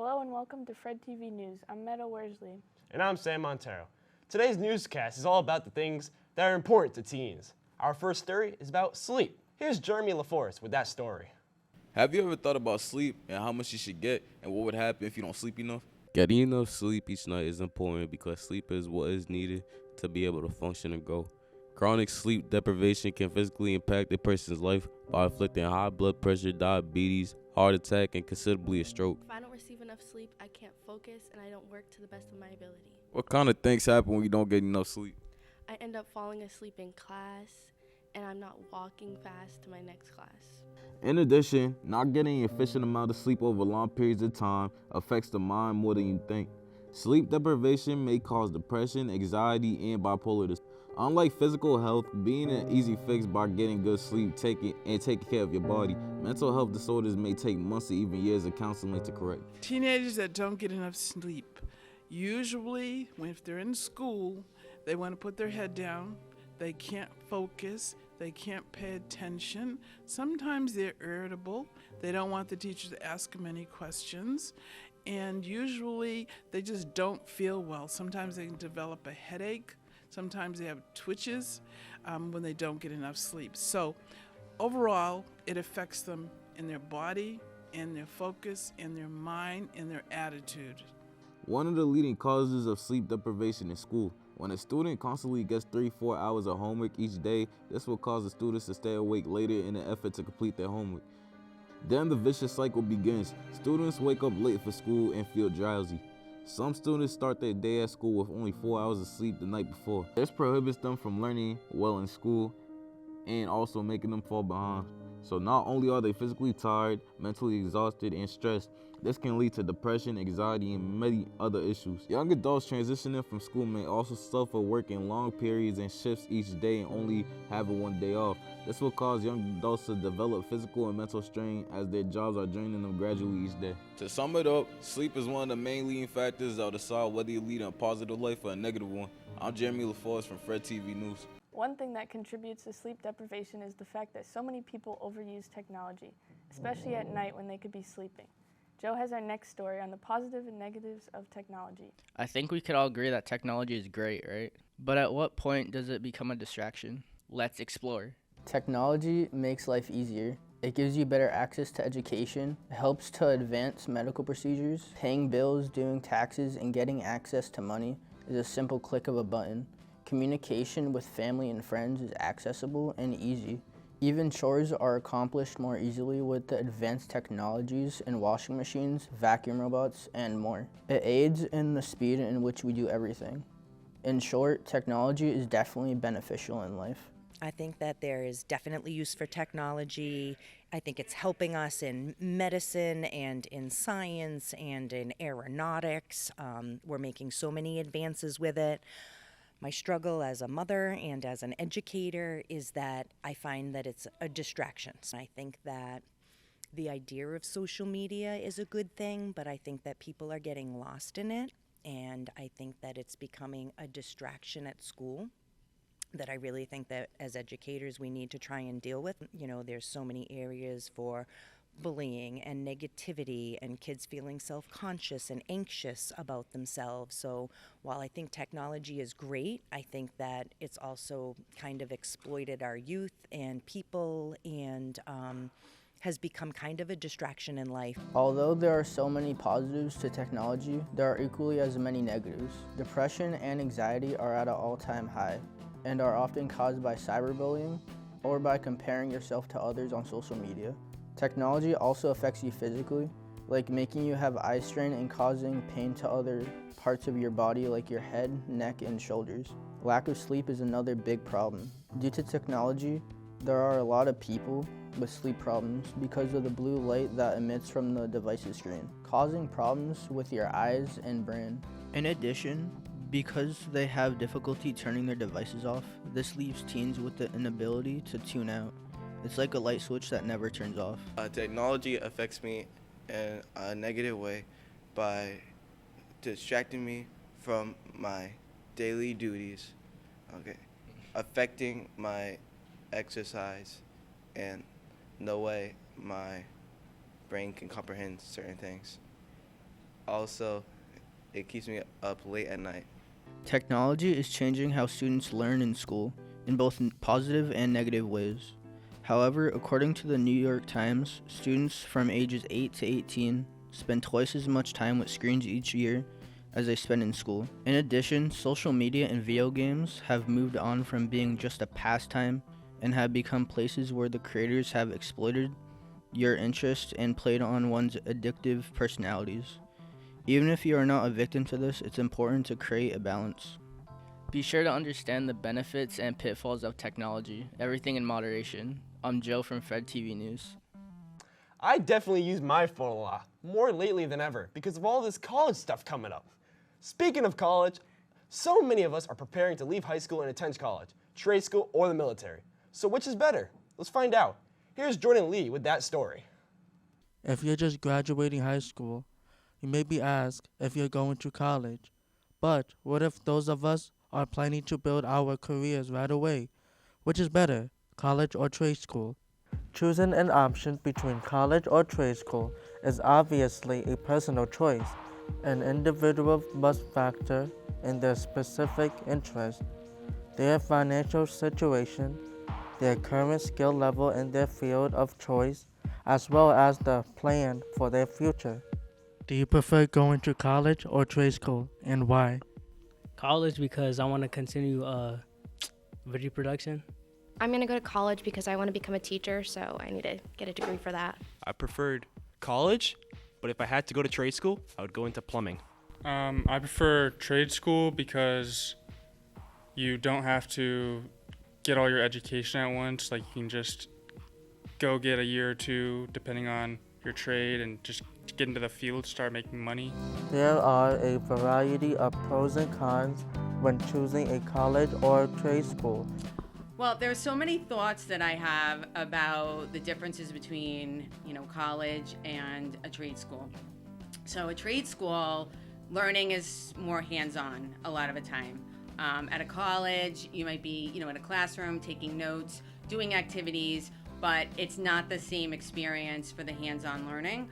Hello and welcome to Fred TV News. I'm Meadow Worsley. And I'm Sam Montero. Today's newscast is all about the things that are important to teens. Our first story is about sleep. Here's Jeremy LaForest with that story. Have you ever thought about sleep and how much you should get and what would happen if you don't sleep enough? Getting enough sleep each night is important because sleep is what is needed to be able to function and grow. Chronic sleep deprivation can physically impact a person's life by inflicting high blood pressure, diabetes, heart attack, and considerably a stroke. If I don't receive enough sleep, I can't focus and I don't work to the best of my ability. What kind of things happen when you don't get enough sleep? I end up falling asleep in class and I'm not walking fast to my next class. In addition, not getting an efficient amount of sleep over long periods of time affects the mind more than you think. Sleep deprivation may cause depression, anxiety, and bipolar disorder. Unlike physical health, being an easy fix by getting good sleep, taking care of your body, mental health disorders may take months or even years of counseling to correct. Teenagers that don't get enough sleep, usually if they're in school, they want to put their head down, they can't focus, they can't pay attention. Sometimes they're irritable, they don't want the teacher to ask them any questions, and usually they just don't feel well. Sometimes they can develop a headache. Sometimes they have twitches when they don't get enough sleep. So overall, it affects them in their body, in their focus, in their mind, in their attitude. One of the leading causes of sleep deprivation is school. When a student constantly gets 3-4 hours of homework each day, this will cause the students to stay awake later in an effort to complete their homework. Then the vicious cycle begins. Students wake up late for school and feel drowsy. Some students start their day at school with only 4 hours of sleep the night before. This prohibits them from learning well in school and also making them fall behind. So not only are they physically tired, mentally exhausted, and stressed, this can lead to depression, anxiety, and many other issues. Young adults transitioning from school may also suffer working long periods and shifts each day and only having one day off. This will cause young adults to develop physical and mental strain as their jobs are draining them gradually each day. To sum it up, sleep is one of the main leading factors that will decide whether you lead a positive life or a negative one. I'm Jeremy LaForest from Fred TV News. One thing that contributes to sleep deprivation is the fact that so many people overuse technology, especially at night when they could be sleeping. Joe has our next story on the positive and negatives of technology. I think we could all agree that technology is great, right? But at what point does it become a distraction? Let's explore. Technology makes life easier. It gives you better access to education, helps to advance medical procedures. Paying bills, doing taxes, and getting access to money is a simple click of a button. Communication with family and friends is accessible and easy. Even chores are accomplished more easily with the advanced technologies in washing machines, vacuum robots, and more. It aids in the speed in which we do everything. In short, technology is definitely beneficial in life. I think that there is definitely use for technology. I think it's helping us in medicine and in science and in aeronautics. We're making so many advances with it. My struggle as a mother and as an educator is that I find that it's a distraction. I think that the idea of social media is a good thing, but I think that people are getting lost in it, and I think that it's becoming a distraction at school that I really think that as educators we need to try and deal with. You know, there's so many areas for bullying and negativity and kids feeling self-conscious and anxious about themselves. So while I think technology is great, I think that it's also kind of exploited our youth and people and has become kind of a distraction in life. Although there are so many positives to technology, there are equally as many negatives. Depression and anxiety are at an all-time high and are often caused by cyberbullying or by comparing yourself to others on social media. Technology also affects you physically, like making you have eye strain and causing pain to other parts of your body like your head, neck, and shoulders. Lack of sleep is another big problem. Due to technology, there are a lot of people with sleep problems because of the blue light that emits from the device's screen, causing problems with your eyes and brain. In addition, because they have difficulty turning their devices off, this leaves teens with the inability to tune out. It's like a light switch that never turns off. Technology affects me in a negative way by distracting me from my daily duties, affecting my exercise and the way my brain can comprehend certain things. also it keeps me up late at night. Technology is changing how students learn in school in both positive and negative ways. However, according to the New York Times, students from ages 8 to 18 spend twice as much time with screens each year as they spend in school. In addition, social media and video games have moved on from being just a pastime and have become places where the creators have exploited your interest and played on one's addictive personalities. Even if you are not a victim to this, it's important to create a balance. Be sure to understand the benefits and pitfalls of technology. Everything in moderation. I'm Joe from Fred TV News. I definitely use my phone a lot, more lately than ever, because of all this college stuff coming up. Speaking of college, so many of us are preparing to leave high school and attend college, trade school, or the military. So which is better? Let's find out. Here's Jordan Lee with that story. If you're just graduating high school, you may be asked if you're going to college. But what if those of us are planning to build our careers right away? Which is better, college or trade school? Choosing an option between college or trade school is obviously a personal choice. An individual must factor in their specific interests, their financial situation, their current skill level in their field of choice, as well as the plan for their future. Do you prefer going to college or trade school, and why? College because I want to continue video production. I'm going to go to college because I want to become a teacher, so I need to get a degree for that. I preferred college, but if I had to go to trade school, I would go into plumbing. I prefer trade school because you don't have to get all your education at once. Like, you can just go get a year or two, depending on your trade, and just get into the field, start making money. There are a variety of pros and cons when choosing a college or trade school. Well, there's so many thoughts that I have about the differences between, college and a trade school. So a trade school, learning is more hands-on a lot of the time. At a college, you might be, in a classroom taking notes, doing activities, but it's not the same experience for the hands-on learning.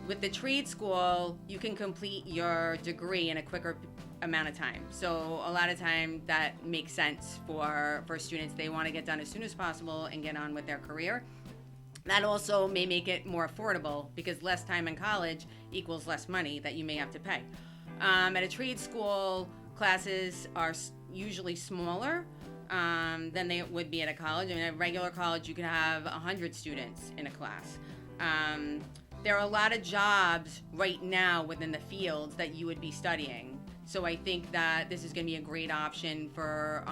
With the trade school, you can complete your degree in a quicker amount of time. So a lot of time that makes sense for students. They want to get done as soon as possible and get on with their career. That also may make it more affordable because less time in college equals less money that you may have to pay. At a trade school, classes are usually smaller than they would be at a college. I mean, at a regular college, you could have 100 students in a class. There are a lot of jobs right now within the fields that you would be studying. So I think that this is going to be a great option for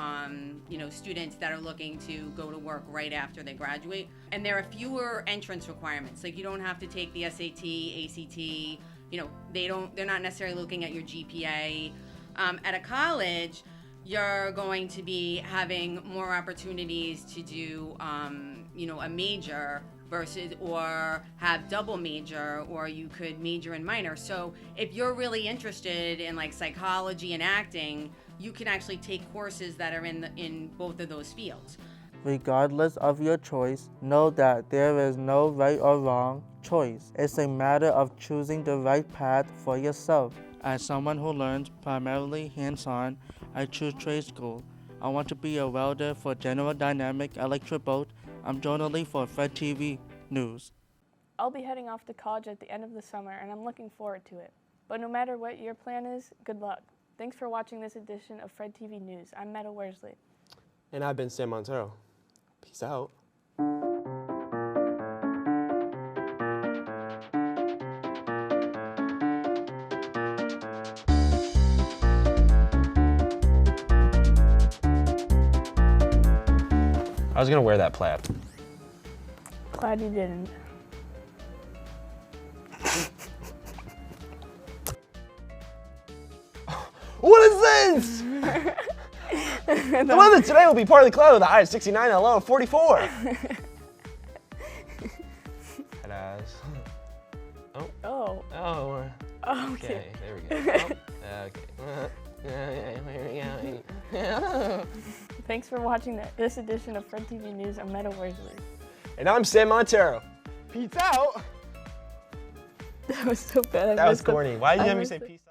students that are looking to go to work right after they graduate. And there are fewer entrance requirements. Like, you don't have to take the SAT, ACT. They're not necessarily looking at your GPA. At a college, you're going to be having more opportunities to do a major versus, or have double major, or you could major in minor. So if you're really interested in like psychology and acting, you can actually take courses that are in both of those fields. Regardless of your choice, know that there is no right or wrong choice. It's a matter of choosing the right path for yourself. As someone who learns primarily hands-on, I choose trade school. I want to be a welder for General Dynamic Electric Boat. I'm Jordan Lee for Fred TV News. I'll be heading off to college at the end of the summer, and I'm looking forward to it. But no matter what your plan is, good luck. Thanks for watching this edition of Fred TV News. I'm Meta Worsley. And I've been Sam Montero. Peace out. I was gonna wear that plaid. Glad you didn't. What is this? The weather today will be partly cloudy with a high of 69 and a low of 44. Head eyes. Oh. Oh. Okay. There we go. Okay. Thanks for watching this edition of Fred TV News. I'm Meta Worsley. And I'm Sam Montero. Peace out. That was so bad. That was corny. Why did you have me say peace out?